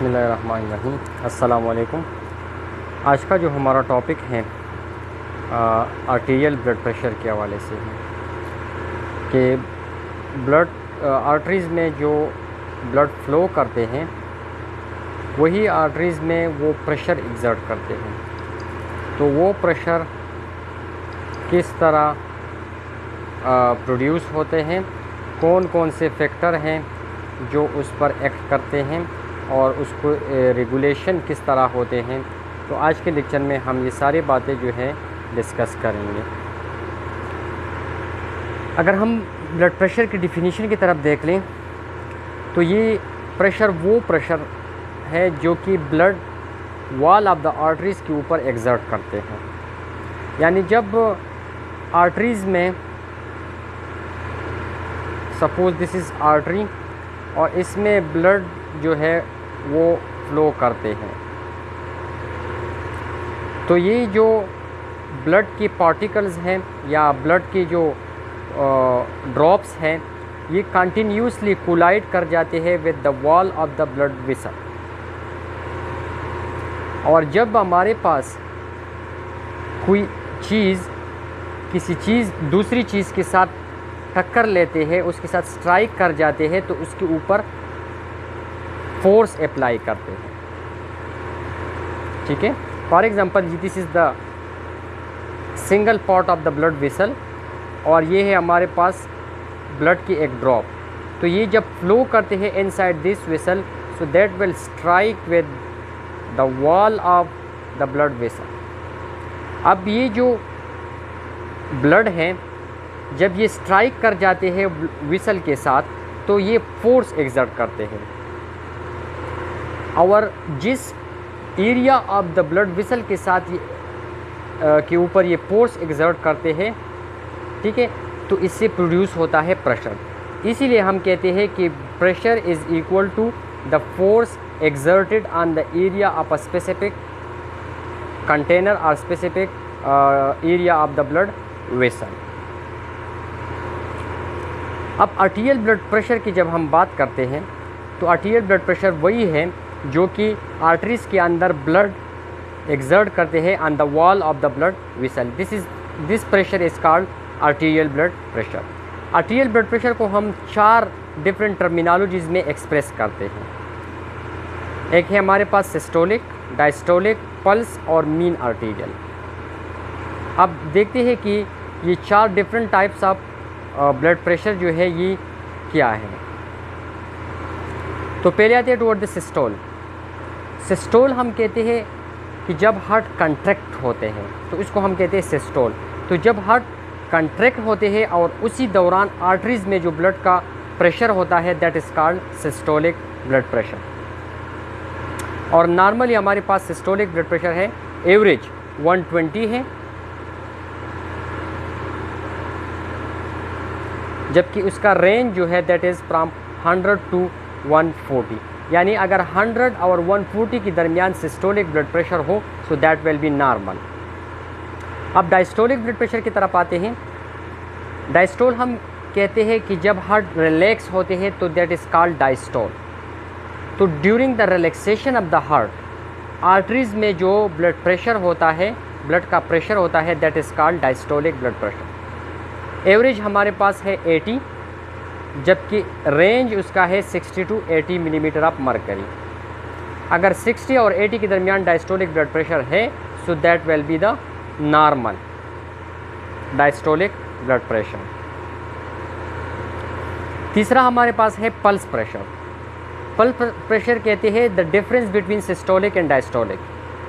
बिस्मिल्लाहिर्रहमानिर्रहीम। अस्सलाम वालेकुम। आज का जो हमारा टॉपिक है आर्टीरियल ब्लड प्रेशर के हवाले से है कि ब्लड आर्टरीज़ में जो ब्लड फ़्लो करते हैं वही आर्टरीज़ में वो प्रेशर एग्जर्ट करते हैं। तो वो प्रेशर किस तरह प्रोड्यूस होते हैं, कौन कौन से फैक्टर हैं जो उस पर एक्ट करते हैं और उसको रेगुलेशन किस तरह होते हैं। तो आज के लेक्चर में हम ये सारी बातें जो है डिस्कस करेंगे। अगर हम ब्लड प्रेशर की डिफिनीशन की तरफ देख लें तो ये प्रेशर वो प्रेशर है जो कि blood wall of the arteries के ऊपर एग्जर्ट करते हैं। यानी जब आर्टरीज़ में सपोज़ दिस इज़ आर्टरी और इसमें ब्लड जो है वो फ़्लो करते हैं, तो ये जो ब्लड की पार्टिकल्स हैं या ब्लड की जो ड्रॉप्स हैं ये कंटिन्यूसली कोलाइड कर जाते हैं with the wall of the blood vessel. और जब हमारे पास कोई चीज़ किसी चीज़ दूसरी चीज़ के साथ टक्कर लेते हैं, उसके साथ स्ट्राइक कर जाते हैं, तो उसके ऊपर फोर्स अप्लाई करते हैं। ठीक है, for example this is the single part of the blood vessel और ये है हमारे पास ब्लड की एक ड्रॉप। तो ये जब फ्लो करते हैं inside this vessel, so that will strike with the wall of the blood vessel. अब ये जो ब्लड है जब ये स्ट्राइक कर जाते हैं वेसल के साथ तो ये फोर्स एक्सर्ट करते हैं और जिस area of the blood vessel के साथ के ऊपर ये फोर्स एक्सर्ट करते हैं, ठीक है, तो इससे प्रोड्यूस होता है प्रेशर। इसीलिए हम कहते हैं कि pressure is equal to the force exerted on the area of a specific container और specific area of the blood vessel. अब आर्टीरियल ब्लड प्रेशर की जब हम बात करते हैं तो आर्टीरियल ब्लड प्रेशर वही है जो कि आर्टरीज़ के अंदर ब्लड एक्सर्ट करते हैं on the wall of the blood vessel. This pressure is called arterial blood pressure. Arterial blood pressure को हम 4 डिफरेंट टर्मिनोलॉजीज़ में एक्सप्रेस करते हैं। एक है हमारे पास सिस्टोलिक, डायस्टोलिक, पल्स और मीन आर्टीरियल। अब देखते हैं कि ये 4 different types of blood pressure जो है ये क्या है। तो पहले आते हैं टुवर्ड द सिस्टोल। सिस्टोल हम कहते हैं कि जब हार्ट कंट्रैक्ट होते हैं तो इसको हम कहते हैं सिस्टोल। तो जब हार्ट कंट्रैक्ट होते हैं और उसी दौरान आर्टरीज़ में जो ब्लड का प्रेशर होता है that is called systolic blood pressure. और नॉर्मली हमारे पास सिस्टोलिक ब्लड प्रेशर है एवरेज 120 है, जबकि उसका रेंज जो है दैट इज़ फ्राम 100 टू 140। यानी अगर 100 और 140 के दरमियान सिस्टोलिक ब्लड प्रेशर हो सो दैट विल बी नॉर्मल। अब डायस्टोलिक ब्लड प्रेशर की तरफ आते हैं। डायस्टोल हम कहते हैं कि जब हार्ट रिलैक्स होते हैं तो दैट इज़ कॉल्ड डायस्टोल। तो during the relaxation of the heart arteries में जो ब्लड प्रेशर होता है, ब्लड का प्रेशर होता है that is called diastolic blood pressure. Average हमारे पास है 80, जबकि रेंज उसका है 60 टू 80 मिलीमीटर ऑफ मरकरी। अगर 60 और 80 के दरमियान डायस्टोलिक ब्लड प्रेशर है so that will be the normal diastolic blood pressure. तीसरा हमारे पास है पल्स प्रेशर। पल्स प्रेशर कहते हैं the difference between systolic and diastolic.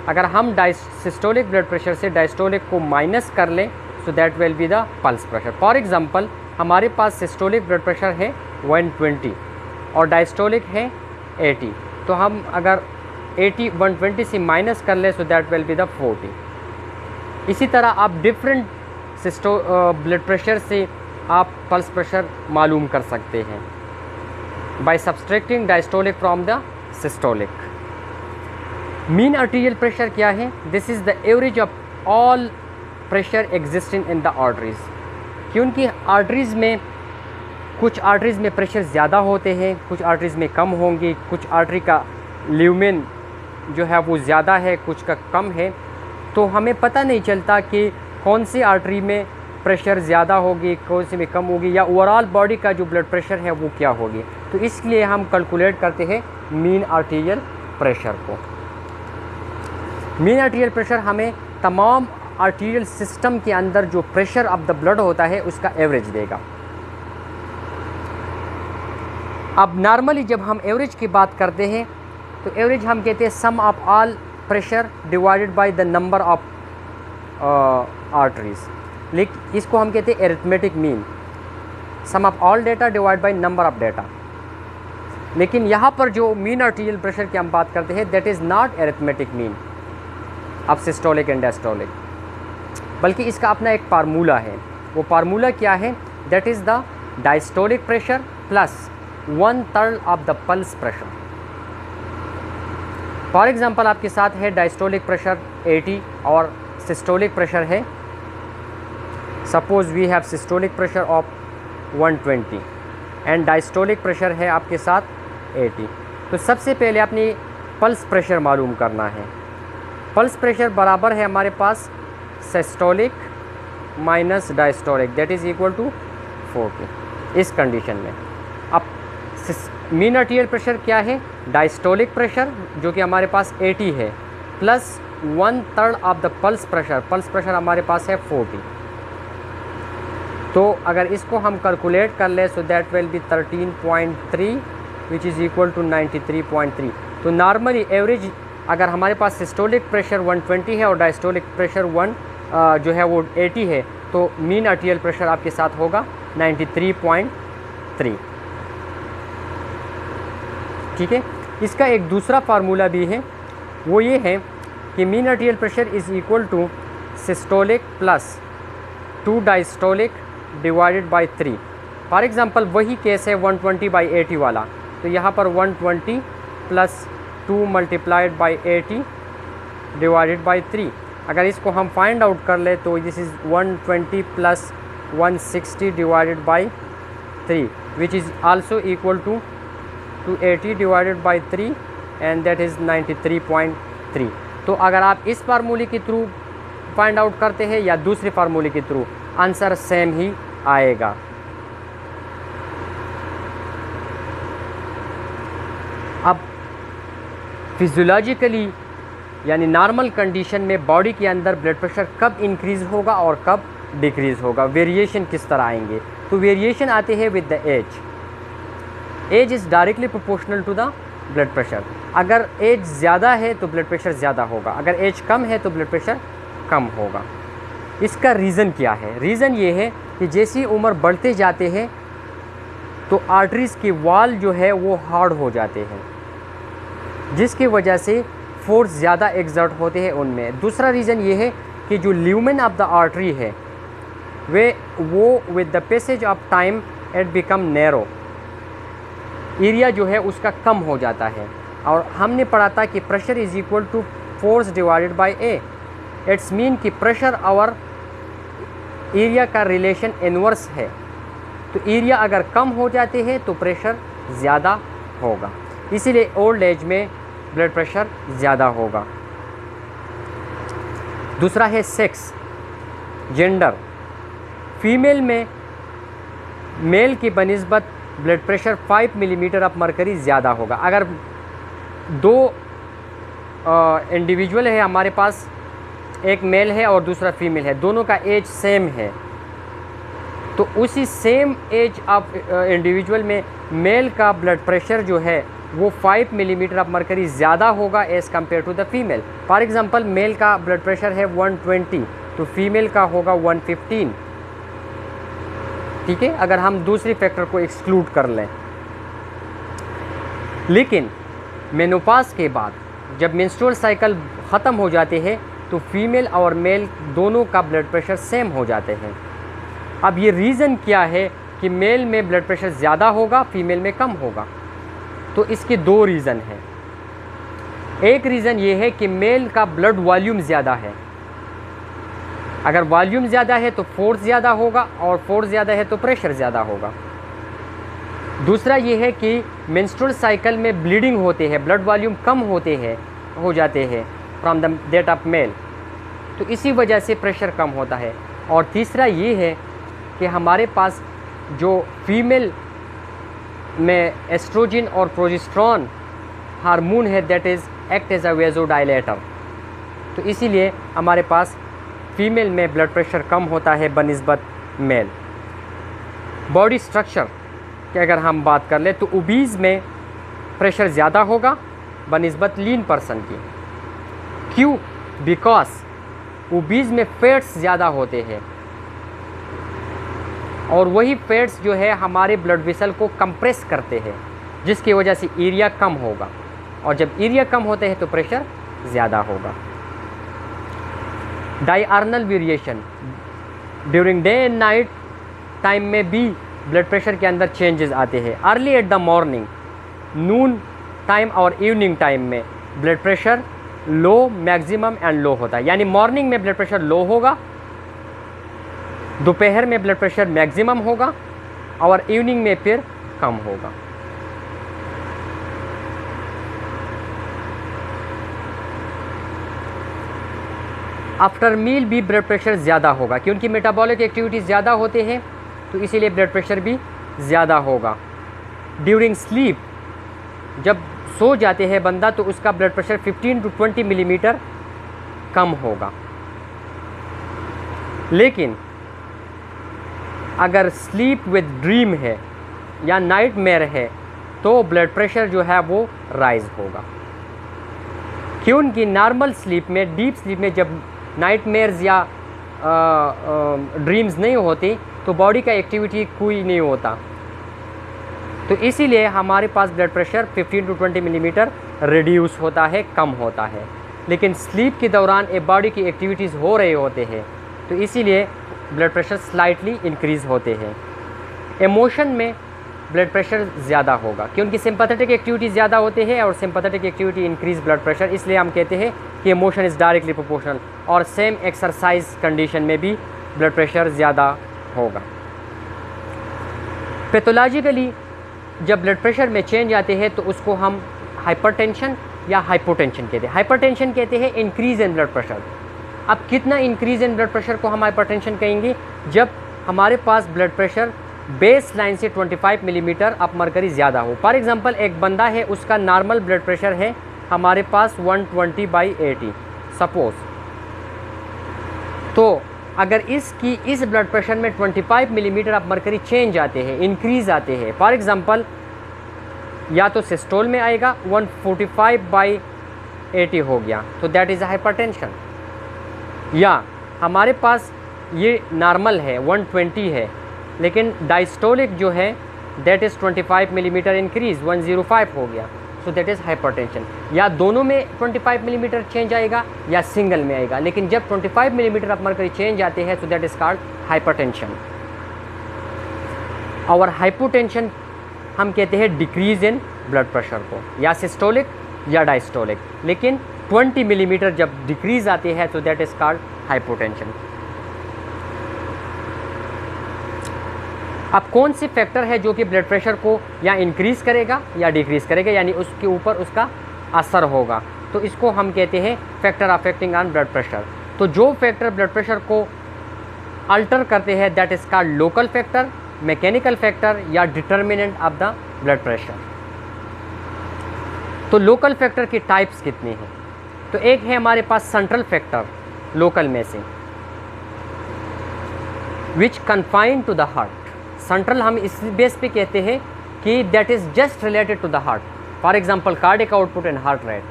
अगर हम सिस्टोलिक ब्लड प्रेशर से डायस्टोलिक को माइनस कर लें सो that will be the pulse pressure. For example हमारे पास सिस्टोलिक ब्लड प्रेशर है 120 और डायस्टोलिक है 80। तो हम अगर 120 से माइनस कर ले so that will be the 40। इसी तरह आप डिफरेंट ब्लड प्रेशर से आप पल्स प्रेशर मालूम कर सकते हैं by subtracting diastolic from the systolic. Mean arterial pressure क्या है? This is the average of all pressure existing in the arteries. क्योंकि आर्टरीज़ में कुछ आर्टरीज़ में प्रेशर ज़्यादा होते हैं, कुछ आर्टरीज़ में कम होंगे, कुछ आर्टरी का ल्यूमेन जो है वो ज़्यादा है, कुछ का कम है, तो हमें पता नहीं चलता कि कौन सी आर्टरी में प्रेशर ज़्यादा होगी, कौन सी में कम होगी, या ओवरऑल बॉडी का जो ब्लड प्रेशर है वो क्या होगी। तो इसलिए हम कैलकुलेट करते हैं मीन आर्टीरियल प्रेशर को। मीन आर्टीरियल प्रेशर हमें तमाम आर्टीरियल सिस्टम के अंदर जो प्रेशर ऑफ द ब्लड होता है उसका एवरेज देगा। अब नॉर्मली जब हम एवरेज की बात करते हैं तो एवरेज हम कहते हैं sum of all pressure divided by the number of arteries, लेकिन इसको हम कहते हैं arithmetic mean, sum of all data divide by number of data. लेकिन यहाँ पर जो मीन आर्टीरियल प्रेशर की हम बात करते हैं that is not arithmetic mean of systolic and diastolic, बल्कि इसका अपना एक फार्मूला है। वो फार्मूला क्या है? That is the diastolic pressure plus 1/3 of the pulse pressure. For example आपके साथ है डायस्टोलिक प्रेशर 80 और सिस्टोलिक प्रेशर है, suppose we have systolic pressure of 120 and diastolic pressure है आपके साथ 80। तो सबसे पहले अपनी पल्स प्रेशर मालूम करना है। पल्स प्रेशर बराबर है हमारे पास systolic minus diastolic, that is equal to 40। इस कंडीशन में अब मीन आर्टीरियल प्रेशर क्या है? डायस्टोलिक प्रेशर जो कि हमारे पास 80 है plus 1/3 of the pulse pressure. Pulse pressure हमारे पास है 40। तो अगर इसको हम कैलकुलेट कर ले so that will be 13.3 which is equal to 93.3। तो नॉर्मली एवरेज अगर हमारे पास सिस्टोलिक प्रेशर 120 है और डायस्टोलिक प्रेशर जो है वो 80 है, तो मीन आर्टीरियल प्रेशर आपके साथ होगा 93.3। ठीक है। इसका एक दूसरा फार्मूला भी है, वो ये है कि mean arterial pressure is equal to systolic plus 2 diastolic divided by 3। For example वही केस है 120/80 वाला, तो यहाँ पर 120 plus 2 multiplied by 80 divided by 3। अगर इसको हम फाइंड आउट कर ले तो this is 120 plus 160 divided by 3 which is also equal to 80 divided by 3 and that is 93.3। तो अगर आप इस फार्मूले के थ्रू फाइंड आउट करते हैं या दूसरे फार्मूले के थ्रू, आंसर सेम ही आएगा। अब फिजियोलॉजिकली यानी नॉर्मल कंडीशन में बॉडी के अंदर ब्लड प्रेशर कब इंक्रीज़ होगा और कब डिक्रीज़ होगा, वेरिएशन किस तरह आएंगे? तो वेरिएशन आते हैं with the age. Age is directly proportional to the blood pressure. अगर एज ज़्यादा है तो ब्लड प्रेशर ज़्यादा होगा, अगर एज कम है तो ब्लड प्रेशर कम होगा। इसका रीज़न क्या है? रीज़न ये है कि जैसी उम्र बढ़ते जाते हैं तो आर्टरीज़ के वॉल जो है वो हार्ड हो जाते हैं, जिसकी वजह से फोर्स ज़्यादा एक्सर्ट होते हैं उनमें। दूसरा रीज़न ये है कि जो ल्यूमेन ऑफ द आर्टरी है वो with the passage of time it become narrow, area जो है उसका कम हो जाता है। और हमने पढ़ा था कि pressure is equal to force divided by A. It's mean कि प्रेशर और एरिया का रिलेशन इनवर्स है। तो एरिया अगर कम हो जाते हैं तो प्रेशर ज़्यादा होगा, इसीलिए ओल्ड एज में ब्लड प्रेशर ज़्यादा होगा। दूसरा है सेक्स, जेंडर। फीमेल में मेल की बनिस्बत blood pressure 5 millimetre of mercury ज़्यादा होगा। अगर दो इंडिविजुअल है हमारे पास, एक मेल है और दूसरा फीमेल है, दोनों का एज सेम है, तो उसी सेम एज ऑफ इंडिविजुअल में मेल का ब्लड प्रेशर जो है वो 5 मिलीमीटर ऑफ मरकरी ज़्यादा होगा as compare to the female. For example male का ब्लड प्रेशर है 120 तो फीमेल का होगा 115। ठीक है, अगर हम दूसरी फैक्टर को एक्सक्लूड कर लें। लेकिन मेनोपॉज के बाद जब मेंस्ट्रुअल साइकिल ख़त्म हो जाते हैं तो फीमेल और मेल दोनों का ब्लड प्रेशर सेम हो जाते हैं। अब ये रीज़न क्या है कि मेल में ब्लड प्रेशर ज़्यादा होगा, फीमेल में कम होगा? तो इसके दो रीज़न हैं। एक रीज़न ये है कि मेल का ब्लड वॉल्यूम ज़्यादा है, अगर वॉल्यूम ज़्यादा है तो फोर्स ज़्यादा होगा और फोर्स ज़्यादा है तो प्रेशर ज़्यादा होगा। दूसरा ये है कि मेंस्ट्रुअल साइकिल में ब्लीडिंग होते हैं, ब्लड वॉल्यूम कम हो जाते हैं from the that of male, तो इसी वजह से प्रेशर कम होता है। और तीसरा ये है कि हमारे पास जो फीमेल में एस्ट्रोजन और प्रोजेस्टेरोन हार्मोन है that is act as a vasodilator, तो इसीलिए हमारे पास फीमेल में ब्लड प्रेशर कम होता है बनिस्बत मेल। बॉडी स्ट्रक्चर की अगर हम बात कर ले तो ओबीज़ में प्रेशर ज़्यादा होगा बनिस्बत लीन पर्सन की। क्यों? बिकॉज ओबीज़ में फैट्स ज़्यादा होते हैं और वही फैट्स जो है हमारे ब्लड वेसल को कंप्रेस करते हैं, जिसकी वजह से एरिया कम होगा, और जब एरिया कम होते हैं तो प्रेशर ज़्यादा होगा। Diurnal variation, during day and night time में भी ब्लड प्रेशर के अंदर चेंजेस आते हैं। Early at the morning, Noon time और इवनिंग टाइम में blood pressure low, maximum and low होता है, यानी मॉर्निंग में ब्लड प्रेशर लो होगा, दोपहर में ब्लड प्रेशर मैक्सिमम होगा और इवनिंग में फिर कम होगा। आफ्टर मील भी ब्लड प्रेशर ज़्यादा होगा क्योंकि मेटाबॉलिक एक्टिविटीज़ ज़्यादा होते हैं, तो इसीलिए ब्लड प्रेशर भी ज़्यादा होगा। ड्यूरिंग स्लीप, जब सो जाते हैं बंदा तो उसका ब्लड प्रेशर 15 to 20 मिलीमीटर कम होगा। लेकिन अगर स्लीप विद ड्रीम है या नाइट मेयर है तो ब्लड प्रेशर जो है वो राइज होगा, क्योंकि नॉर्मल स्लीप में, डीप स्लीप में जब नाइट मेयर्स या ड्रीम्स नहीं होती तो बॉडी का एक्टिविटी कोई नहीं होता, तो इसीलिए हमारे पास blood pressure 15 to 20 millimetre reduce होता है, कम होता है। लेकिन स्लीप के दौरान ए बॉडी की एक्टिविटीज़ हो रहे होते हैं तो इसीलिए ब्लड प्रेशर स्लाइटली इंक्रीज़ होते हैं। इमोशन में ब्लड प्रेशर ज़्यादा होगा क्योंकि सिंपैथेटिक एक्टिविटी ज़्यादा होते हैं और sympathetic activity increase blood pressure, इसलिए हम कहते हैं कि इमोशन इज़ डायरेक्टली प्रोपोर्शनल। और सेम एक्सरसाइज कंडीशन में भी ब्लड प्रेशर ज़्यादा होगा। पैथोलॉजिकली जब ब्लड प्रेशर में चेंज आते हैं तो उसको हम हाइपरटेंशन या हाइपोटेंशन कहते हैं। हाइपरटेंशन कहते हैं इंक्रीज़ इन ब्लड प्रेशर। अब कितना इंक्रीज़ इन ब्लड प्रेशर को हम हाइपरटेंशन कहेंगे? जब हमारे पास ब्लड प्रेशर बेस लाइन से 25 मिलीमीटर ऑफ मरकरी ज़्यादा हो। फॉर एग्जांपल एक बंदा है, उसका नॉर्मल ब्लड प्रेशर है हमारे पास 120/80 सपोज़, तो अगर इस ब्लड प्रेशर में 25 मिलीमीटर ऑफ मरकरी चेंज आते हैं, इंक्रीज़ आते हैं, फॉर एग्जांपल या तो सिस्टोल में आएगा 145/80 हो गया तो दैट इज़ हाइपरटेंशन, या हमारे पास ये नॉर्मल है 120 है लेकिन डायस्टोलिक जो है दैट इज़ 25 मिलीमीटर इंक्रीज़ 105 हो गया, सो दैट इज़ हाइपरटेंशन। या दोनों में 25 मिलीमीटर चेंज आएगा या सिंगल में आएगा, लेकिन जब 25 मिलीमीटर ऑफ मरकरी चेंज आते हैं तो दैट इज़ कॉल्ड हाइपरटेंशन। और हाइपोटेंशन हम कहते हैं डिक्रीज़ इन ब्लड प्रेशर को, या सिस्टोलिक या डायस्टोलिक, लेकिन 20 मिलीमीटर जब डिक्रीज़ आती है तो दैट इज़ कॉल्ड हाइपोटेंशन। अब कौन सी फैक्टर है जो कि ब्लड प्रेशर को या इंक्रीज़ करेगा या डिक्रीज़ करेगा, यानी उसके ऊपर उसका असर होगा, तो इसको हम कहते हैं factor affecting on blood pressure. तो जो फैक्टर ब्लड प्रेशर को अल्टर करते हैं that is called local factor, mechanical factor या determinant of the blood pressure. तो लोकल फैक्टर की टाइप्स कितनी हैं? तो एक है हमारे पास सेंट्रल फैक्टर लोकल में से, which confined to the heart. Central हम इस बेस पे कहते हैं कि that is just related to the heart, for example cardiac output and heart rate.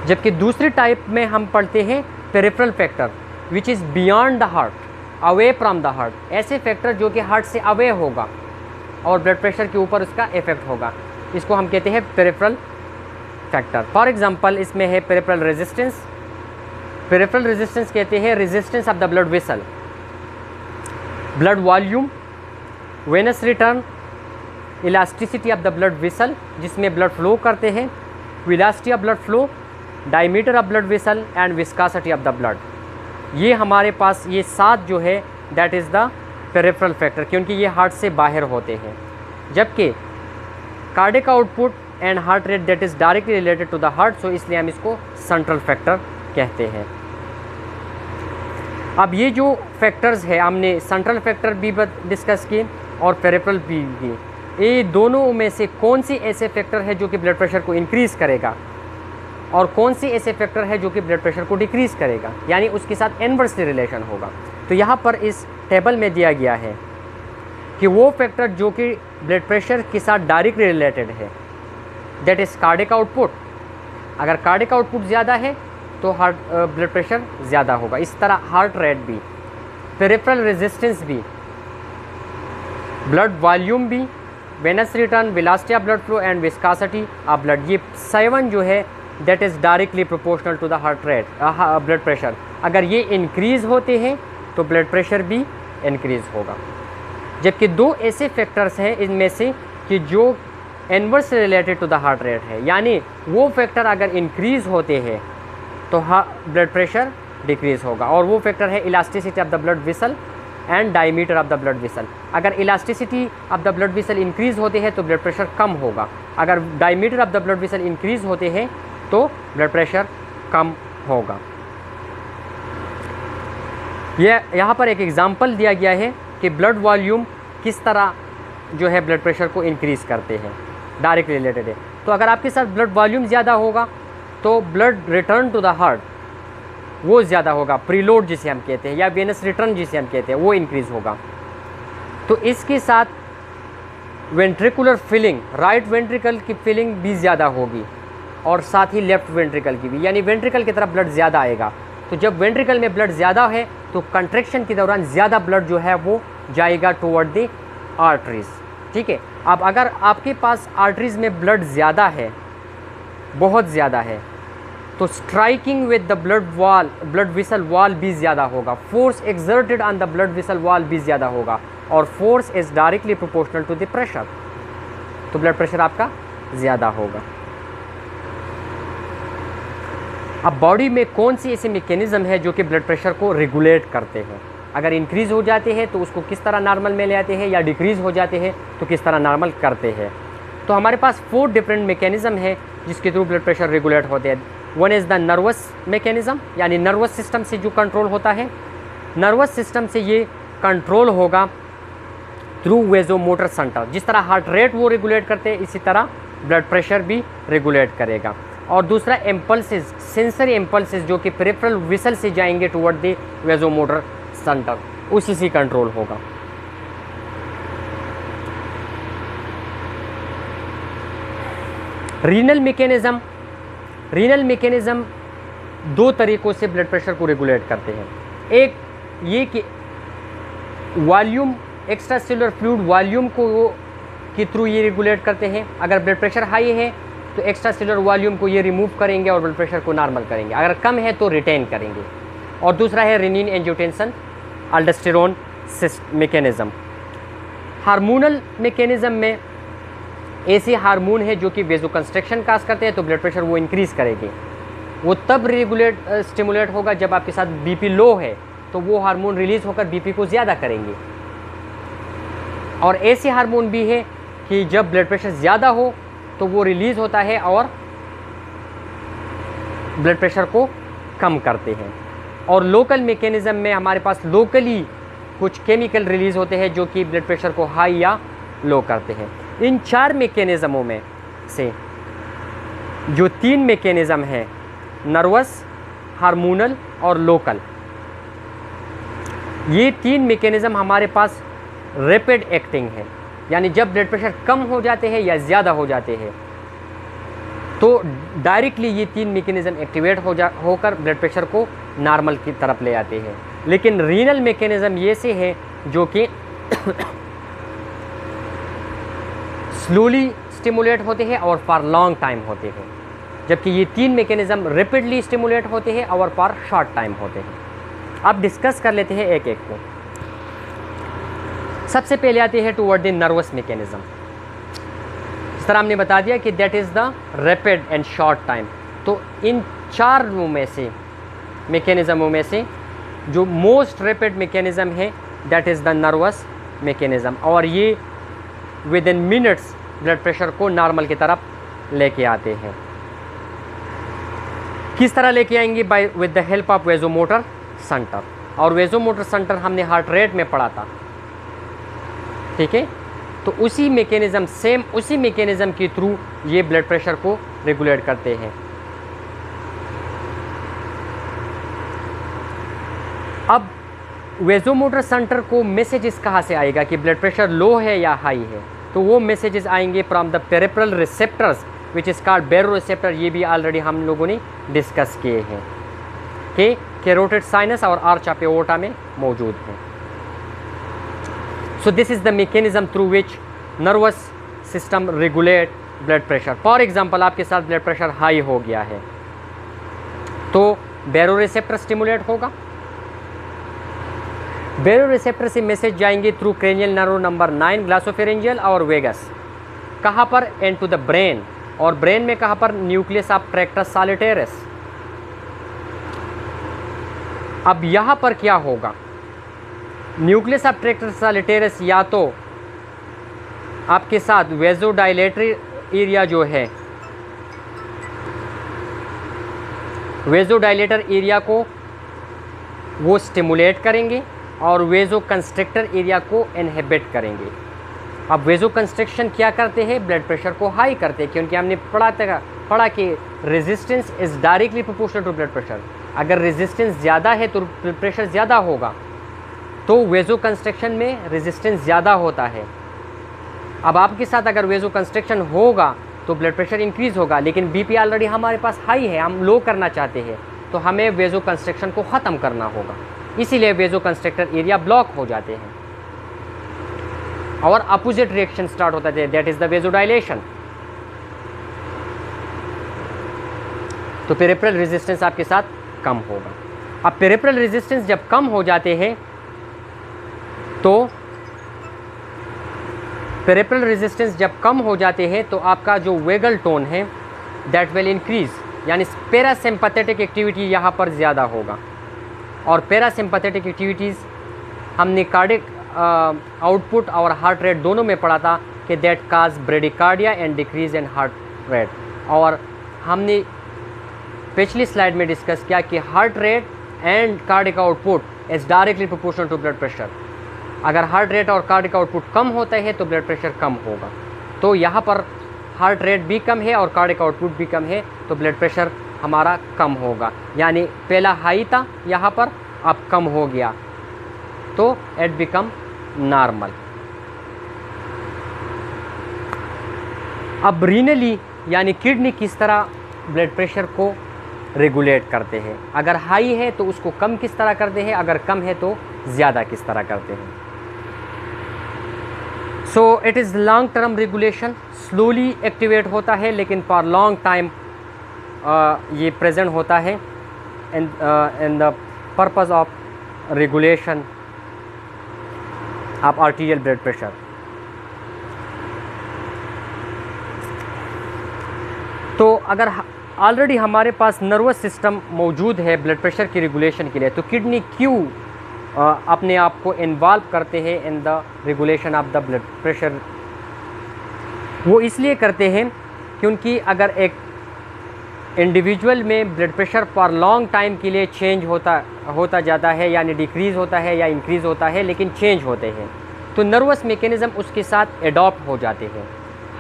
जबकि दूसरी टाइप में हम पढ़ते हैं peripheral factor which is beyond the heart, away from the heart. ऐसे फैक्टर जो कि हार्ट से अवे होगा और ब्लड प्रेशर के ऊपर उसका इफेक्ट होगा, इसको हम कहते हैं पेरिफेरल फैक्टर। फॉर एग्जांपल इसमें है पेरिफेरल रेजिस्टेंस। पेरिफेरल रेजिस्टेंस कहते हैं resistance of the blood vessel, blood volume, venous return, elasticity of the blood vessel जिसमें ब्लड फ्लो करते हैं, velocity of blood flow, diameter of blood vessel and viscosity of the blood. ये हमारे पास ये 7 जो है that is the peripheral factor, क्योंकि ये हार्ट से बाहर होते हैं। जबकि cardiac output and heart rate that is directly related to the heart, so इसलिए हम इसको सेंट्रल फैक्टर कहते हैं। अब ये जो फैक्टर्स है हमने सेंट्रल फैक्टर भी डिस्कस किए और पेरिफेरल भी किए, ये दोनों में से कौन सी ऐसे फैक्टर है जो कि ब्लड प्रेशर को इंक्रीज़ करेगा और कौन सी ऐसे फैक्टर है जो कि ब्लड प्रेशर को डिक्रीज़ करेगा, यानी उसके साथ इनवर्सली रिलेशन होगा। तो यहाँ पर इस टेबल में दिया गया है कि वो फैक्टर जो कि ब्लड प्रेशर के साथ डायरेक्टली रिलेटेड है, दैट इज़ कार्डिक आउटपुट। अगर कार्डिक आउटपुट ज़्यादा है तो हार्ट ब्लड प्रेशर ज़्यादा होगा। इस तरह हार्ट रेट भी, पेरिफेरल रेजिस्टेंस भी, ब्लड वॉल्यूम भी, venous return, velocity of blood flow and viscosity of blood, ये 7 जो है that is directly proportional to the heart rate blood pressure. अगर ये इंक्रीज़ होते हैं तो ब्लड प्रेशर भी इंक्रीज़ होगा। जबकि 2 ऐसे फैक्टर्स हैं इनमें से कि जो inverse related to the heart rate है, यानी वो फैक्टर अगर इंक्रीज़ होते हैं तो ब्लड प्रेशर डिक्रीज़ होगा, और वो फैक्टर है elasticity of the blood vessel and diameter of the blood vessel. अगर elasticity of the blood vessel increase होते हैं तो ब्लड प्रेशर कम होगा, अगर diameter of the blood vessel increase होते हैं तो ब्लड प्रेशर कम होगा। यहाँ पर एक एग्जांपल दिया गया है कि ब्लड वॉल्यूम किस तरह जो है ब्लड प्रेशर को इंक्रीज़ करते हैं, डायरेक्ट रिलेटेड है। तो अगर आपके साथ ब्लड वॉल्यूम ज़्यादा होगा तो blood return to the heart वो ज़्यादा होगा, प्रीलोड जिसे हम कहते हैं, या वेनस रिटर्न जिसे हम कहते हैं, वो इंक्रीज़ होगा। तो इसके साथ वेंट्रिकुलर फिलिंग, राइट वेंट्रिकल की फिलिंग भी ज़्यादा होगी और साथ ही लेफ्ट वेंट्रिकल की भी, यानी वेंट्रिकल की तरफ ब्लड ज़्यादा आएगा। तो जब वेंट्रिकल में ब्लड ज़्यादा है तो कंट्रैक्शन के दौरान ज़्यादा ब्लड जो है वो जाएगा टुवर्ड द आर्टरीज़, ठीक है। अब अगर आपके पास आर्टरीज़ में ब्लड ज़्यादा है, बहुत ज़्यादा है, तो striking with the blood vessel wall भी ज़्यादा होगा, force exerted on the blood vessel wall भी ज़्यादा होगा, और force is directly proportional to the pressure, तो ब्लड प्रेशर आपका ज़्यादा होगा। अब बॉडी में कौन सी ऐसी मैकेनिज़्म है जो कि ब्लड प्रेशर को रेगुलेट करते हैं, अगर इंक्रीज़ हो जाते हैं तो उसको किस तरह नॉर्मल में ले आते हैं, या डिक्रीज़ हो जाते हैं तो किस तरह नॉर्मल करते हैं। तो हमारे पास 4 डिफरेंट मैकेनिज़्म है जिसके थ्रू ब्लड प्रेशर रेगुलेट होते हैं। One is the nervous mechanism, यानी नर्वस सिस्टम से जो कंट्रोल होता है, नर्वस सिस्टम से ये कंट्रोल होगा थ्रू वेजोमोटर सेंटर। जिस तरह हार्ट रेट वो रेगुलेट करते हैं, इसी तरह ब्लड प्रेशर भी रेगुलेट करेगा। और दूसरा इम्पल्सेस, सेंसरी इम्पल्सेस जो कि पेरिफेरल वेसल से जाएंगे टुवर्ड द वेजोमोटर सेंटर, उसी से कंट्रोल होगा। रीनल मैकेनिज़्म, रीनल मैकेनिज़्म 2 तरीक़ों से ब्लड प्रेशर को रेगुलेट करते हैं। एक ये कि volume, extra cellular fluid volume को के थ्रू ये रेगुलेट करते हैं। अगर ब्लड प्रेशर हाई है तो एक्स्ट्रा सेलुलर वॉल्यूम को ये रिमूव करेंगे और ब्लड प्रेशर को नॉर्मल करेंगे, अगर कम है तो रिटेन करेंगे। और दूसरा है renin angiotensin aldosterone mechanism. Hormonal mechanism में ऐसे हार्मोन है जो कि वेजोकंस्ट्रक्शन काज करते हैं, तो ब्लड प्रेशर वो इंक्रीज़ करेंगे। वो तब स्टिमुलेट होगा जब आपके साथ बीपी लो है, तो वो हार्मोन रिलीज़ होकर बीपी को ज़्यादा करेंगे। और ऐसे हार्मोन भी है कि जब ब्लड प्रेशर ज़्यादा हो तो वो रिलीज़ होता है और ब्लड प्रेशर को कम करते हैं। और लोकल मैकेनिज़्म में हमारे पास लोकली कुछ केमिकल रिलीज़ होते हैं जो कि ब्लड प्रेशर को हाई या लो करते हैं। इन 4 मैकेनिज़्मों में से जो 3 मैकेनिज़्म हैं, नर्वस, हार्मोनल और लोकल, ये 3 मैकेनिज़्म हमारे पास रैपिड एक्टिंग है, यानी जब ब्लड प्रेशर कम हो जाते हैं या ज़्यादा हो जाते हैं तो डायरेक्टली ये 3 मैकेनिज़्म एक्टिवेट होकर ब्लड प्रेशर को नॉर्मल की तरफ ले आते हैं। लेकिन रीनल मैकेनिज़्म ये से है जो कि स्लोली स्टिमुलेट होते हैं और फॉर लॉन्ग टाइम होते हैं, जबकि ये 3 मैकेनिज़्म रैपिडली स्टिमुलेट होते हैं और फॉर शॉर्ट टाइम होते हैं। अब डिस्कस कर लेते हैं एक एक को। सबसे पहले आते हैं टुवर्ड द नर्वस मैकेनिज़्म। इस तरह हमने बता दिया कि that is the rapid and short time. तो इन 4 में से मैकेनिज़्मों में से जो मोस्ट रैपिड मैकेनिज़्म है that is the nervous mechanism, और ये within minutes blood pressure को नॉर्मल की तरफ लेके आते हैं। किस तरह लेके आएंगे? By with the help of vasomotor centre. और वेजोमोटर सेंटर हमने हार्ट रेट में पढ़ा था, ठीक है। तो उसी मैकेनिज्म, सेम उसी मैकेनिज्म के थ्रू ये ब्लड प्रेशर को रेगुलेट करते हैं। अब वेजोमोटर सेंटर को मैसेजेस कहाँ से आएगा कि ब्लड प्रेशर लो है या हाई है? तो वो मैसेजेस आएंगे from the peripheral receptors which is called baroreceptor. ये भी ऑलरेडी हम लोगों ने डिस्कस किए हैं कि कैरोटिड साइनस और आर्च ऑफ एओर्टा में मौजूद हैं। So this is the mechanism through which nervous system regulate blood pressure. For example आपके साथ ब्लड प्रेशर हाई हो गया है तो बैरोरिसेप्टर स्टिमुलेट होगा। बैरोरिसेप्टर से मैसेज जाएंगे through cranial nerve number 9 glossopharyngeal और वेगस। कहाँ पर? Into the brain. और ब्रेन में कहाँ पर? Nucleus of tractus solitarius. अब यहाँ पर क्या होगा? न्यूक्लियस ऑफ ट्रैक्टस सॉलिटेरिस या तो आपके साथ वेजोडाइलेटरी एरिया जो है, वेजोडाइलेटर एरिया को वो स्टिमुलेट करेंगे और वेजो कंस्ट्रिक्टर एरिया को इनहिबिट करेंगे। अब वेजो कंस्ट्रिक्शन क्या करते हैं? ब्लड प्रेशर को हाई करते हैं, क्योंकि हमने पढ़ा कि resistance is directly proportional to blood pressure. अगर रेजिस्टेंस ज़्यादा है तो ब्लड प्रेशर ज़्यादा होगा, तो वेजो कंस्ट्रिक्शन में रेजिस्टेंस ज़्यादा होता है। अब आपके साथ अगर वेजो कंस्ट्रिक्शन होगा तो ब्लड प्रेशर इंक्रीज़ होगा, लेकिन बीपी ऑलरेडी हमारे पास हाई है, हम लो करना चाहते हैं, तो हमें वेजो कंस्ट्रिक्शन को ख़त्म करना होगा। इसीलिए वेजो कंस्ट्रिक्टर एरिया ब्लॉक हो जाते हैं और अपोजिट रिएक्शन स्टार्ट होता है, दैट इज द वेजोडाइलेशन। तो पेरिफेरल रेजिस्टेंस आपके साथ कम होगा। अब पेरिफेरल रेजिस्टेंस जब कम हो जाते हैं तो पेरिफेरल रेजिस्टेंस जब कम हो जाते हैं तो आपका जो वेगल टोन है दैट विल इंक्रीज, यानी पैरासिम्पैथेटिक एक्टिविटी यहाँ पर ज़्यादा होगा। और पैरासिम्पैथेटिक एक्टिविटीज़ हमने कार्डिक आउटपुट और हार्ट रेट दोनों में पढ़ा था कि that cause bradycardia and decrease in heart rate. और हमने पिछली स्लाइड में डिस्कस किया कि heart rate and cardiac output is directly proportional to blood pressure. अगर हार्ट रेट और कार्डिक आउटपुट कम होता है तो ब्लड प्रेशर कम होगा। तो यहाँ पर हार्ट रेट भी कम है और कार्डिक आउटपुट भी कम है तो ब्लड प्रेशर हमारा कम होगा, यानी पहला हाई था यहाँ पर, अब कम हो गया तो इट बिकम नॉर्मल। अब रीनली यानी किडनी किस तरह ब्लड प्रेशर को रेगुलेट करते हैं? अगर हाई है तो उसको कम किस तरह करते हैं, अगर कम है तो ज़्यादा किस तरह करते हैं? So it is long term regulation, slowly activate होता है लेकिन फॉर लॉन्ग टाइम ये प्रेजेंट होता है in the purpose of regulation of arterial blood pressure. तो अगर ऑलरेडी हमारे पास नर्वस सिस्टम मौजूद है ब्लड प्रेशर की रेगुलेशन के लिए, तो किडनी क्यों अपने आप को इन्वॉल्व करते हैं in the regulation of the blood pressure? वो इसलिए करते हैं क्योंकि अगर एक इंडिविजुअल में blood pressure for long time के लिए चेंज होता जाता है, यानी डिक्रीज़ होता है या इंक्रीज़ होता है, लेकिन चेंज होते हैं, तो नर्वस मैकेनिज़्म उसके साथ एडॉप्ट हो जाते हैं,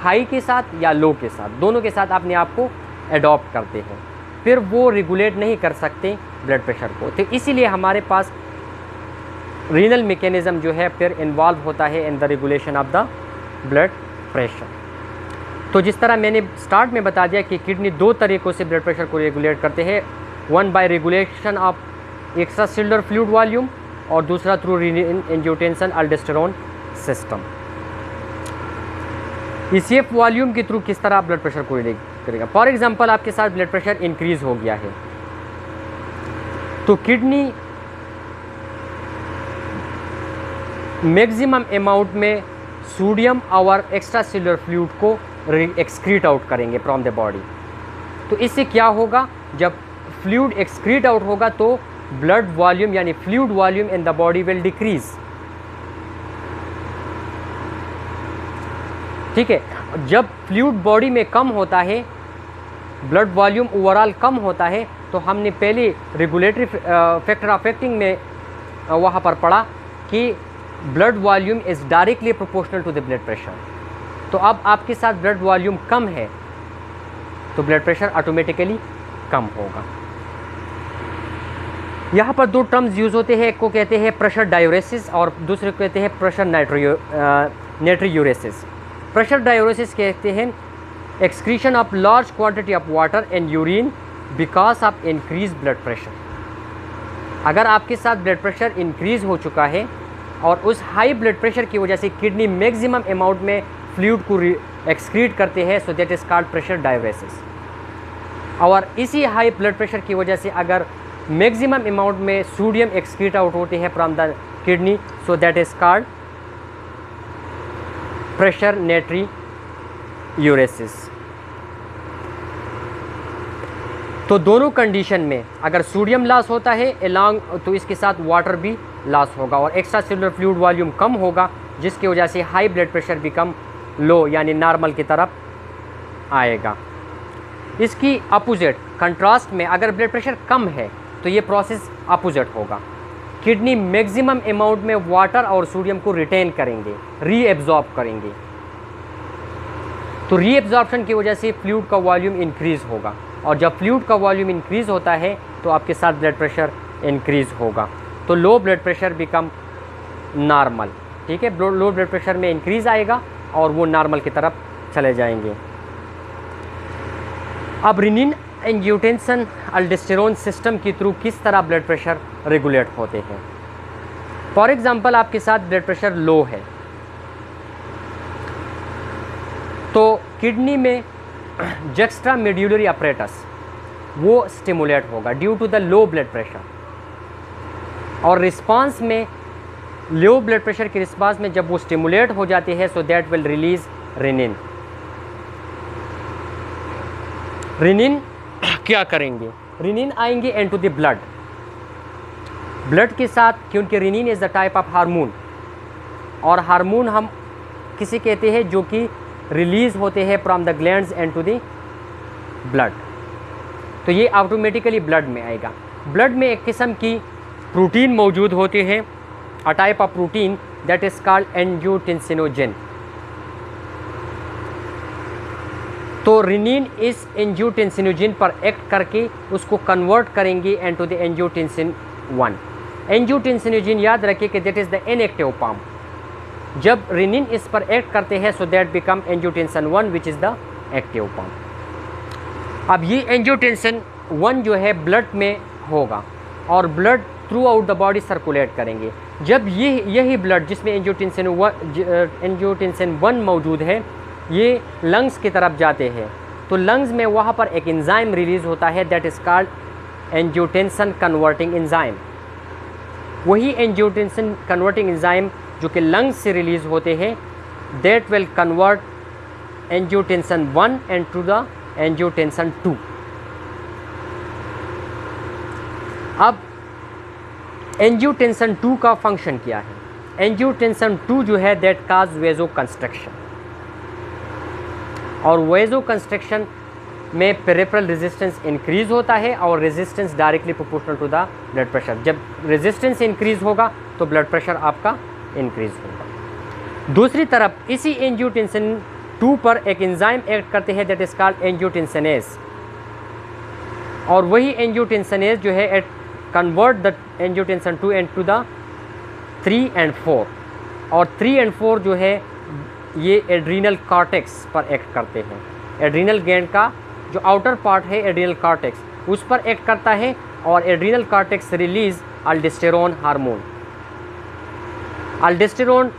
हाई के साथ या लो के साथ, दोनों के साथ अपने आप को एडॉप्ट करते हैं, फिर वो रेगुलेट नहीं कर सकते ब्लड प्रेशर को। तो इसीलिए हमारे पास रीनल मैकेनिज़्म जो है फिर इन्वॉल्व होता है in the regulation of the blood pressure. तो जिस तरह मैंने स्टार्ट में बता दिया कि किडनी दो तरीक़ों से ब्लड प्रेशर को रेगुलेट करते हैं, one by regulation of extracellular fluid volume और दूसरा through renin angiotensin aldosterone system. ECF volume के थ्रू किस तरह ब्लड प्रेशर को रेगुलेट करेगा? फॉर एग्जांपल आपके साथ ब्लड प्रेशर इंक्रीज़ हो गया है तो किडनी मैक्सिमम अमाउंट में सोडियम और एक्स्ट्रा सेलुलर फ्लूइड को एक्सक्रीट आउट करेंगे फ्रॉम द बॉडी। तो इससे क्या होगा? जब फ्लूइड एक्सक्रीट आउट होगा तो ब्लड वॉल्यूम यानी fluid volume in the body will decrease. ठीक है। जब फ्लूइड बॉडी में कम होता है, ब्लड वॉल्यूम ओवरऑल कम होता है, तो हमने पहले रेगुलेटरी फैक्टर ऑफ एक्टिंग में वहाँ पर पढ़ा कि blood volume is directly proportional to the blood pressure. तो अब आपके साथ ब्लड वॉल्यूम कम है तो ब्लड प्रेशर ऑटोमेटिकली कम होगा। यहाँ पर दो टर्म्स यूज़ होते हैं, एक को कहते हैं प्रेशर डायूरेसिस और दूसरे को कहते हैं प्रेशर नाइट्रियूरेसिस। प्रेशर डायूरेसिस कहते हैं excretion of large quantity of water and urine because of increase blood pressure. अगर आपके साथ ब्लड प्रेशर इंक्रीज हो चुका है और उस हाई ब्लड प्रेशर की वजह से किडनी मैक्सिमम अमाउंट में फ्लूइड को एक्सक्रीट करते हैं, so that is called pressure diuresis. और इसी हाई ब्लड प्रेशर की वजह से अगर मैक्सिमम अमाउंट में सोडियम एक्सक्रीट आउट होते हैं from the kidney, so that is called pressure natriuresis. तो दोनों कंडीशन में अगर सोडियम लॉस होता है एलॉन्ग, तो इसके साथ वाटर भी लॉस होगा और एक्स्ट्रा सेलुलर फ्लूइड वॉल्यूम कम होगा, जिसकी वजह से हाई ब्लड प्रेशर बिकम लो यानी नॉर्मल की तरफ आएगा। इसकी अपोजिट कंट्रास्ट में अगर ब्लड प्रेशर कम है तो ये प्रोसेस अपोजिट होगा। किडनी मैक्सिमम अमाउंट में वाटर और सोडियम को रिटेन करेंगे, रीएब्जॉर्ब करेंगे। तो रीएब्जॉर्प्शन की वजह से फ्लूइड का वॉल्यूम इंक्रीज होगा और जब फ्लूइड का वॉल्यूम इंक्रीज होता है तो आपके साथ ब्लड प्रेशर इंक्रीज होगा। तो लो ब्लड प्रेशर बिकम नॉर्मल। ठीक है, लो ब्लड प्रेशर में इंक्रीज आएगा और वो नॉर्मल की तरफ चले जाएंगे। अब रेनिन एंजियोटेंसिन अल्डोस्टेरोन सिस्टम के थ्रू किस तरह ब्लड प्रेशर रेगुलेट होते हैं। फॉर एग्जांपल आपके साथ ब्लड प्रेशर लो है तो किडनी में जक्स्ट्रा मेड्यूलरी अपरेटस वो स्टिमुलेट होगा due to the low blood pressure, और रिस्पांस में लो ब्लड प्रेशर के रिस्पांस में जब वो स्टिमुलेट हो जाती है, so that will release renin. Renin क्या करेंगे, रेनिन आएंगे इनटू द ब्लड के साथ, क्योंकि renin is the type of hormone, और हार्मोन हम किसे कहते हैं जो कि रिलीज होते हैं from the glands into the blood. तो ये ऑटोमेटिकली ब्लड में आएगा। ब्लड में एक किस्म की प्रोटीन मौजूद होते हैं, a type of protein that is called angiotensinogen. तो रेनिन इस एंजियोटेंसिनोजन पर एक्ट करके उसको कन्वर्ट करेंगे इनटू द एंजियोटेंसिन 1। एंजियोटेंसिनोजन याद रखिए कि that is the inactive form. जब रेनिन इस पर एक्ट करते हैं so that become angiotensin 1 which is the active form. अब ये एंजियोटेंसिन 1 जो है ब्लड में होगा और blood through out the body circulate करेंगे। जब यही ब्लड जिसमें एंजियोटेंसिन 1 मौजूद है ये लंग्स की तरफ जाते हैं, तो लंग्स में वहाँ पर एक एंजाइम रिलीज़ होता है that is called angiotensin converting enzyme. वही एंजियोटेंसिन कन्वर्टिंग एंजाइम जो कि लंग्स से रिलीज़ होते हैं that will convert angiotensin 1 into the angiotensin 2। अब एंजियोटेंसिन 2 का फंक्शन क्या है। एंजियोटेंसिन 2 जो है दैट काज वेजो कंस्ट्रक्शन, और वेजो कंस्ट्रक्शन में पेरिफेरल रेजिस्टेंस इंक्रीज होता है और resistance directly proportional to the blood pressure. जब रेजिस्टेंस इंक्रीज होगा तो ब्लड प्रेशर आपका इंक्रीज होगा। दूसरी तरफ इसी एंजियोटेंसिन 2 पर एक एंजाइम एक्ट करते हैं दैट इज़ कॉल्ड एंजियोटेंसिनेज, और वही एंजियोटेंसिनेज जो है convert the angiotensin 2 into the 3 and 4, और 3 and 4 जो है ये एड्रीनल कॉर्टेक्स पर एक्ट करते हैं। एड्रीनल ग्लैंड का जो आउटर पार्ट है एड्रीनल कॉर्टेक्स उस पर एक्ट करता है, और एड्रीनल कॉर्टेक्स रिलीज अल्डोस्टेरोन हार्मोन। अल्डोस्टेरोन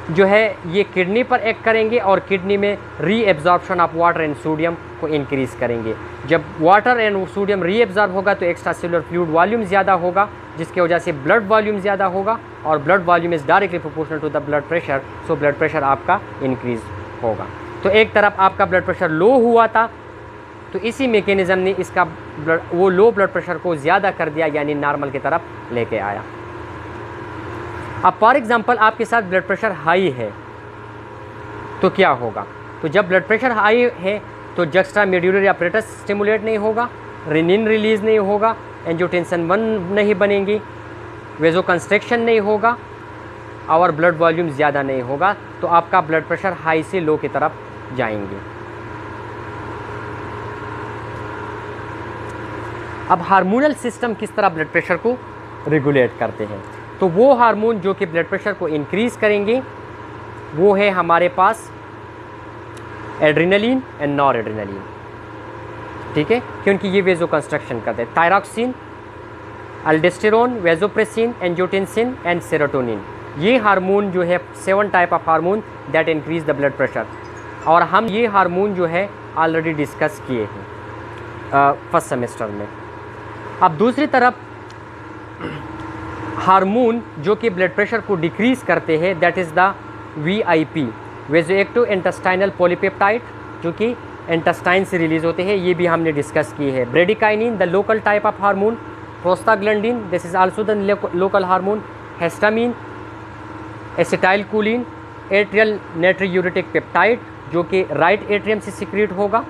जो है ये किडनी पर एक्ट करेंगे और किडनी में reabsorption of water and sodium को इंक्रीज करेंगे। जब वाटर एंड सोडियम रीएब्जॉर्ब होगा तो एक्स्ट्रा सेलुलर फ्लूइड वॉल्यूम ज़्यादा होगा, जिसकी वजह से ब्लड वॉल्यूम ज़्यादा होगा, और blood volume is directly proportional to the blood pressure, so blood pressure आपका इंक्रीज होगा। तो एक तरफ आपका ब्लड प्रेशर लो हुआ था तो इसी मैकेनिज़्म ने इसका वो लो ब्लड प्रेशर को ज़्यादा कर दिया, यानी नॉर्मल की तरफ लेके आया। अब फॉर एग्जांपल आपके साथ ब्लड प्रेशर हाई है तो क्या होगा? तो जब ब्लड प्रेशर हाई है तो जक्स्ट्रा मेड्यूलरी अपरेटस स्टिमुलेट नहीं होगा, रेनिन रिलीज़ नहीं होगा, एंजियोटेंसिन 1 नहीं बनेंगी, वेजोकंस्ट्रिक्शन नहीं होगा और ब्लड वॉल्यूम ज़्यादा नहीं होगा, तो आपका ब्लड प्रेशर हाई से लो की तरफ जाएंगे। अब हार्मोनल सिस्टम किस तरह ब्लड प्रेशर को रेगुलेट करते हैं? तो वो हार्मोन जो कि ब्लड प्रेशर को इंक्रीज़ करेंगे वो है हमारे पास एड्रेनलिन एंड नॉर एड्रेनलिन, ठीक है, क्योंकि ये वेजोकंस्ट्रक्शन करते हैं। Thyroxine, अल्डोस्टेरोन, vasopressin, angiotensin and serotonin, ये हार्मोन जो है 7 type of hormone that increase the blood pressure, और हम ये हार्मोन जो है ऑलरेडी डिस्कस किए हैं फर्स्ट सेमेस्टर में। अब दूसरी तरफ हार्मोन जो कि ब्लड प्रेशर को डिक्रीज़ करते हैं that is the VIP, vasoactive intestinal polypeptide, जो कि इंटेस्टाइन से रिलीज़ होते हैं, ये भी हमने डिस्कस की है। Bradykinin the local type of hormone, prostaglandin this is also the local hormone, histamine, acetylcholine, atrial नाइट्रोयूरेटिक peptide जो कि राइट एट्रियम से सिक्रीट होगा,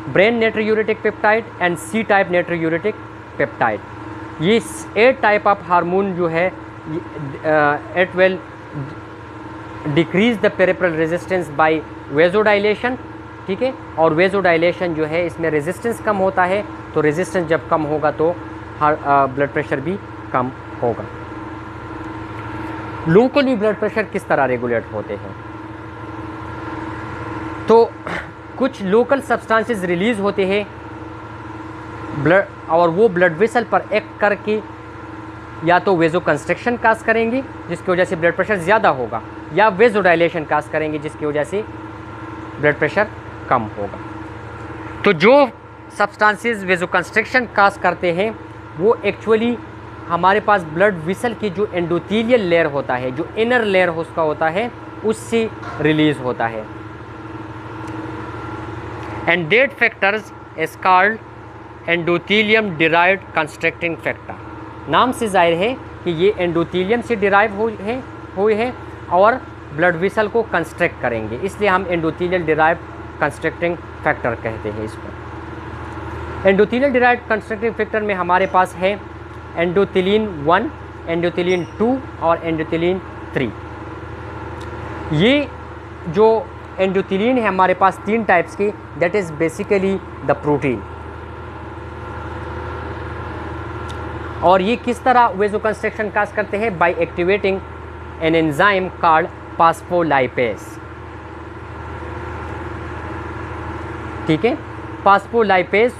brain नाइट्रोयूरेटिक peptide and C type नाइट्रोयूरेटिक peptide. ये 8 टाइप ऑफ हार्मोन जो है it will decrease the peripheral resistance bye vasodilation, ठीक है, और वेजोडाइलेशन जो है इसमें रेजिस्टेंस कम होता है, तो रेजिस्टेंस जब कम होगा तो ब्लड प्रेशर भी कम होगा। लोकली ब्लड प्रेशर किस तरह रेगुलेट होते हैं? तो कुछ लोकल सब्सटेंसेस रिलीज़ होते हैं ब्लड, और वो ब्लड वेसल पर एक्ट करके या तो वेजोकंस्ट्रिक्शन काज करेंगे जिसकी वजह से ब्लड प्रेशर ज़्यादा होगा, या वेजोडाइलेशन काज करेंगे जिसकी वजह से ब्लड प्रेशर कम होगा। तो जो सब्सटेंसेस वेजोकंस्ट्रिक्शन काज करते हैं वो एक्चुअली हमारे पास ब्लड वेसल की जो एंडोथेलियल लेयर होता है, जो इनर लेयर उसका होता है, उससे रिलीज़ होता है। And that factors is called endothelium derived constructing factor. नाम से जाहिर है कि ये एंडोथेलियम से डिराइव हुए हैं और ब्लड वेसल को कंस्ट्रक्ट करेंगे, इसलिए हम एंडोथेलियल डिराइव्ड कंस्ट्रक्टिंग फैक्टर कहते हैं इसको। एंडोथेलियल डिराइव्ड कंस्ट्रक्टिंग फैक्टर में हमारे पास है एंडोथेलिन 1, एंडोथेलिन 2 और एंडोथेलिन 3। ये जो एंडोथेलिन है हमारे पास 3 टाइप्स की, that is basically the protein. और ये किस तरह वेजोकंस्ट्रक्शन काज करते हैं? By activating an enzyme called phospholipase, ठीक है। फास्फोलाइपेज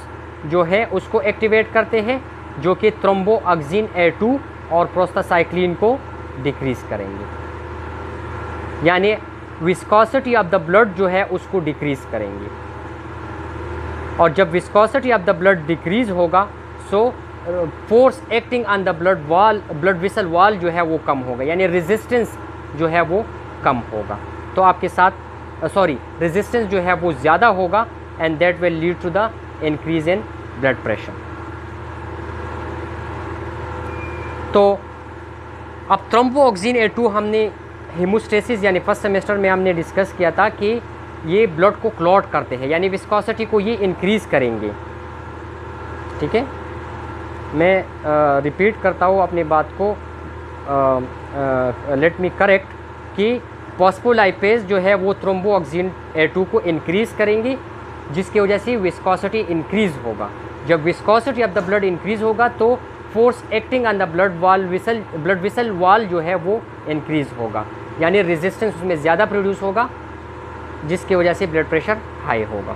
जो है उसको एक्टिवेट करते हैं, जो कि थ्रोम्बोऑक्सिन A2 और प्रोस्टासाइक्लिन को डिक्रीज़ करेंगे, यानी विस्कोसिटी ऑफ द ब्लड जो है उसको डिक्रीज़ करेंगे। और जब viscosity of the blood decrease होगा so force acting on the blood vessel wall जो है वो कम होगा, यानी रेजिस्टेंस जो है वो कम होगा। तो आपके साथ रेजिस्टेंस जो है वो ज़्यादा होगा and that will lead to the increase in blood pressure. तो अब थ्रोम्बोऑक्सिन A2 हमने हीमोस्टेसिस यानी फर्स्ट सेमेस्टर में हमने डिस्कस किया था कि ये ब्लड को क्लॉट करते हैं, यानी विस्कोसिटी को ये इंक्रीज़ करेंगे, ठीक है। मैं रिपीट करता हूँ अपनी बात को, लेट मी करेक्ट, कि फॉस्फोलाइपेज जो है वो थ्रोम्बोऑक्सिन A2 को इंक्रीज़ करेंगी जिसकी वजह से विस्कोसिटी इंक्रीज़ होगा। जब viscosity of the blood increase होगा तो force acting on the blood vessel wall जो है वो इंक्रीज़ होगा, यानी रेजिस्टेंस उसमें ज़्यादा प्रोड्यूस होगा जिसकी वजह से ब्लड प्रेशर हाई होगा।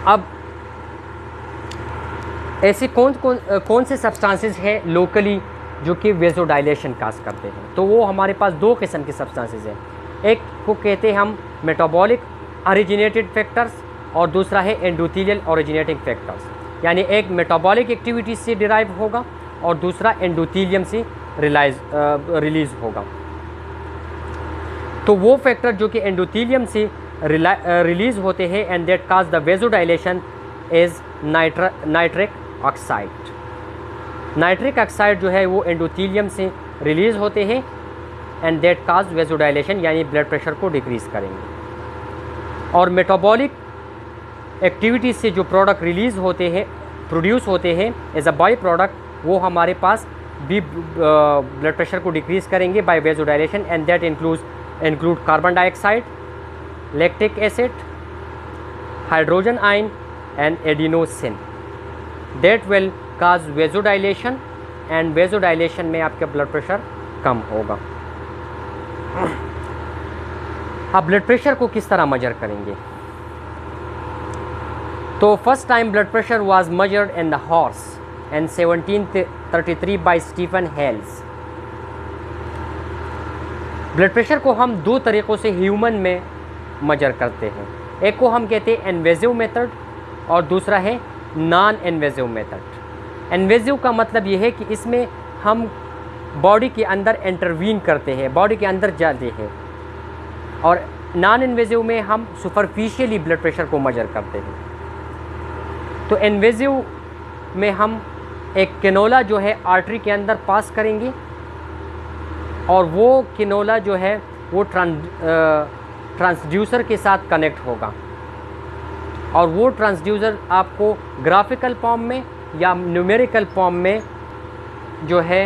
अब ऐसे कौन से सब्सटेंसेस हैं लोकली जो कि वेजोडाइलेशन काज करते हैं? तो वो हमारे पास 2 किस्म के सब्सटेंसेस हैं। एक को कहते हैं हम मेटाबॉलिक ओरिजिनेटेड फैक्टर्स और दूसरा है एंडोथेलियल ओरिजिनेटिंग फैक्टर्स, यानी एक मेटाबॉलिक एक्टिविटी से डिराइव होगा और दूसरा एंडोथेलियम से रिलीज़ होगा। तो वो फैक्टर जो कि एंडोथेलियम से रिलीज़ होते हैं and that cause the vasodilation is nitric oxide. Nitric oxide जो है वो एंडोथेलियम से रिलीज़ होते हैं एंड दैट काज वेजोडाइलेशन, यानी ब्लड प्रेशर को डिक्रीज़ करेंगे। और मेटाबॉलिक एक्टिविटी से जो प्रोडक्ट रिलीज़ होते हैं, प्रोड्यूस होते हैं एज अ बाई प्रोडक्ट, वो हमारे पास भी ब्लड प्रेशर को डिक्रीज़ करेंगे by vasodilation, and that include carbon dioxide, lactic acid, hydrogen ion and adenosine, that will cause vasodilation, and vasodilation में आपका ब्लड प्रेशर कम होगा। आप ब्लड प्रेशर को किस तरह मेजर करेंगे? तो first time blood pressure was measured in the horse in 1733 by Stephen Hales. Blood pressure को हम दो तरीक़ों से ह्यूमन में मेजर करते हैं। एक को हम कहते हैं इन्वेजिव मेथड और दूसरा है नॉन इन्वेजिव मेथड। इन्वेजिव का मतलब ये है कि इसमें हम बॉडी के अंदर इंटरवीन करते हैं, बॉडी के अंदर जाते हैं, और नॉन इन्वेजिव में हम सुपरफिशियली ब्लड प्रेशर को मेजर करते हैं। तो इन्वेजिव में हम एक कैनोला जो है आर्टरी के अंदर पास करेंगे, और वो कैनोला जो है वो ट्रांसड्यूसर के साथ कनेक्ट होगा, और वो ट्रांसड्यूसर आपको ग्राफिकल फॉर्म में या न्यूमेरिकल फॉर्म में जो है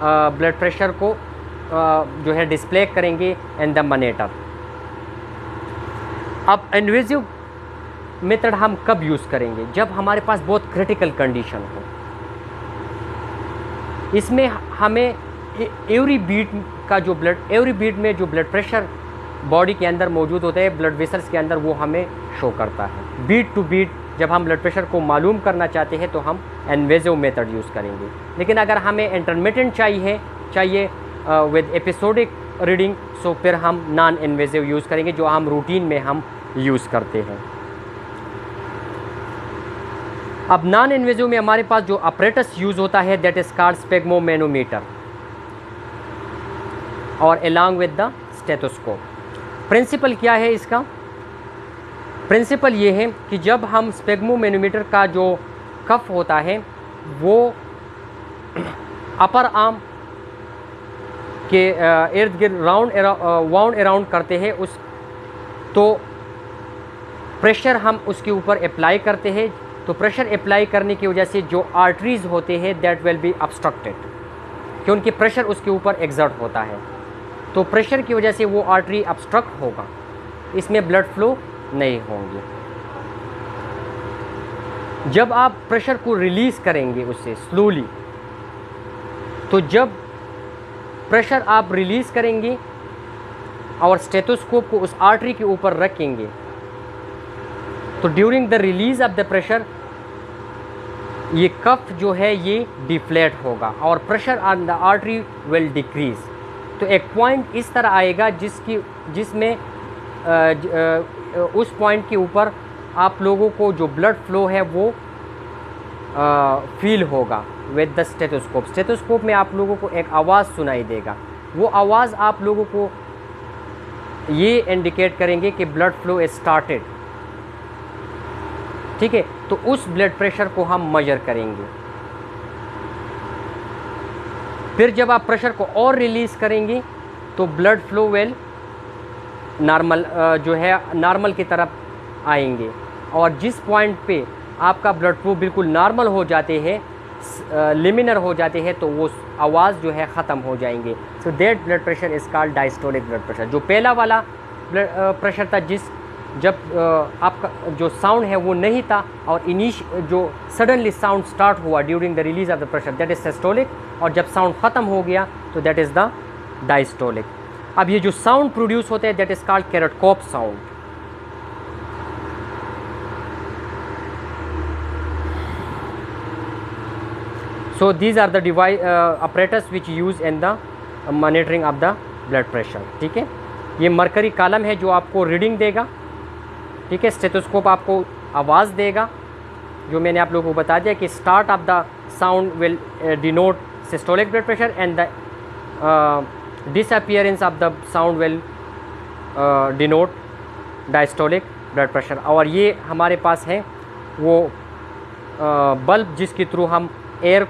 ब्लड प्रेशर को जो है डिस्प्ले करेंगे इन द मॉनिटर। अब इन्वेजिव मेथड हम कब यूज़ करेंगे? जब हमारे पास बहुत क्रिटिकल कंडीशन हो। इसमें हमें एवरी बीट में जो ब्लड प्रेशर बॉडी के अंदर मौजूद होता है, ब्लड वेसल्स के अंदर, वो हमें शो करता है। बीट टू बीट जब हम ब्लड प्रेशर को मालूम करना चाहते हैं तो हम इन्वेजिव मेथड यूज़ करेंगे। लेकिन अगर हमें इंटरमिटेंट चाहिए विद एपिसोडिक रीडिंग, सो फिर हम नॉन इन्वेजिव यूज़ करेंगे, जो हम रूटीन में हम यूज़ करते हैं। अब नॉन इन्वेजिव में हमारे पास जो अपरेटस यूज़ होता है दैट इज़ कॉल्ड स्पेग्मोमेनोमीटर और along with the stethoscope. Principle क्या है इसका? प्रिंसिपल ये है कि जब हम स्पेग्मोमेनोमीटर का जो कफ होता है वो अपर आर्म के इर्द गिर्द वाउंड अराउंड करते हैं, उस तो प्रेशर हम उसके ऊपर अप्लाई करते हैं। तो प्रेशर अप्लाई करने की वजह से जो आर्टरीज़ होते हैं दैट विल बी ऑब्स्ट्रक्टेड, क्योंकि प्रेशर उसके ऊपर एग्जर्ट होता है। तो प्रेशर की वजह से वो आर्टरी ऑब्स्ट्रक्ट होगा, इसमें ब्लड फ्लो नहीं होंगे। जब आप प्रेशर को रिलीज़ करेंगे उससे स्लोली, तो जब प्रेशर आप रिलीज़ करेंगे और स्टेथोस्कोप को उस आर्टरी के ऊपर रखेंगे, तो during the release of the pressure ये कफ जो है ये डिफ्लेट होगा और pressure on the artery will decrease. तो एक पॉइंट इस तरह आएगा जिसमें उस पॉइंट के ऊपर आप लोगों को जो ब्लड फ्लो है वो फील होगा विद द स्टेथोस्कोप। स्टेथोस्कोप में आप लोगों को एक आवाज़ सुनाई देगा, वो आवाज़ आप लोगों को ये इंडिकेट करेंगे कि ब्लड फ्लो इज स्टार्टेड। ठीक है, तो उस ब्लड प्रेशर को हम मेजर करेंगे। फिर जब आप प्रेशर को और रिलीज़ करेंगे तो ब्लड फ्लो विल नॉर्मल जो है नॉर्मल की तरफ आएंगे, और जिस पॉइंट पे आपका ब्लड फ्लो बिल्कुल नॉर्मल हो जाते हैं, लिमिनर हो जाते हैं, तो वो आवाज़ जो है ख़त्म हो जाएंगे। So that blood pressure is called diastolic blood pressure. जो पहला वाला ब्लड प्रेशर था जब आपका जो साउंड है वो नहीं था और जो सडनली साउंड स्टार्ट हुआ during the release of the pressure, that is systolic, और जब साउंड ख़त्म हो गया तो दैट इज़ द डायस्टोलिक। अब ये जो साउंड प्रोड्यूस होते हैं that is called Korotkoff sound. So these are the device apparatus which use in the monitoring of the blood pressure। ठीक है, ये मरकरी कॉलम है जो आपको रीडिंग देगा। ठीक है, स्टेथोस्कोप आपको आवाज़ देगा, जो मैंने आप लोगों को बता दिया कि start of the sound will denote systolic blood pressure and the disappearance of the sound will denote diastolic blood pressure. और ये हमारे पास है वो बल्ब जिसके थ्रू हम एयर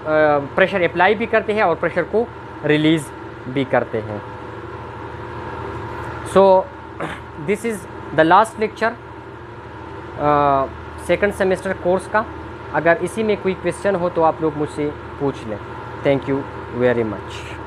प्रेशर अप्लाई भी करते हैं और प्रेशर को रिलीज़ भी करते हैं। So this is the last lecture second semester course का। अगर इसी में कोई क्वेश्चन हो तो आप लोग मुझसे पूछ लें। Thank you very much.